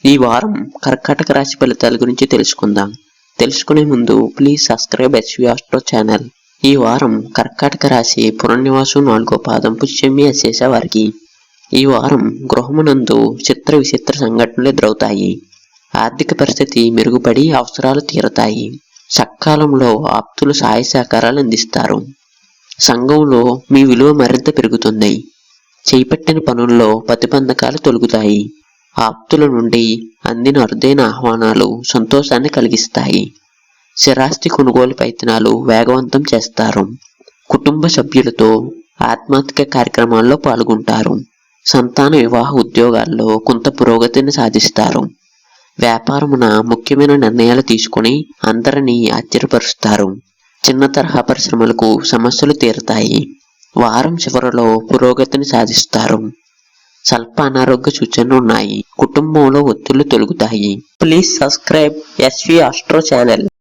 ఈ వారం కర్కాటక రాశి ఫలితాల గురించి తెలుసుకుందాం. తెలుసుకునే ముందు please subscribe SV Astro channel. ఈ వారం కర్కాటక రాశి పునర్నివాసం 4వ పాదం పుష్యమి అశేష వారికి ఈ వారం గృహమునందు చిత్ర విచిత్ర సంఘటనలు ఎదురవుతాయి. ఆర్థిక పరిస్థితి మెరుగుపడి అవసరాలు తీరతాయి. సకాలంలో ఆప్తులు సహాయ సహకారాలు అందిస్తారు. సంఘంలో మీ విలువ మరింత పెరుగుతుంది. చేపట్టిన పనుల్లో ప్రతిబంధకాలు తొలగుతాయి. ఆప్తుల నుండి అందిన అరుదైన ఆహ్వానాలు సంతోషాన్ని కలిగిస్తాయి. స్థిరాస్తి కొనుగోలు ప్రయత్నాలు వేగవంతం చేస్తారు. కుటుంబ సభ్యులతో ఆధ్యాత్మిక కార్యక్రమాల్లో పాల్గొంటారు. సంతాన వివాహ ఉద్యోగాల్లో కొంత పురోగతిని సాధిస్తారు. వ్యాపారమున ముఖ్యమైన నిర్ణయాలు తీసుకుని అందరినీ ఆశ్చర్యపరుస్తారు. చిన్న తరహా పరిశ్రమలకు సమస్యలు తీరతాయి. వారం చివరలో పురోగతిని సాధిస్తారు. స్వల్ప అనారోగ్య సూచనలు ఉన్నాయి. కుటుంబంలో ఒత్తిళ్లు తొలగుతాయి. Please subscribe SV Astro channel.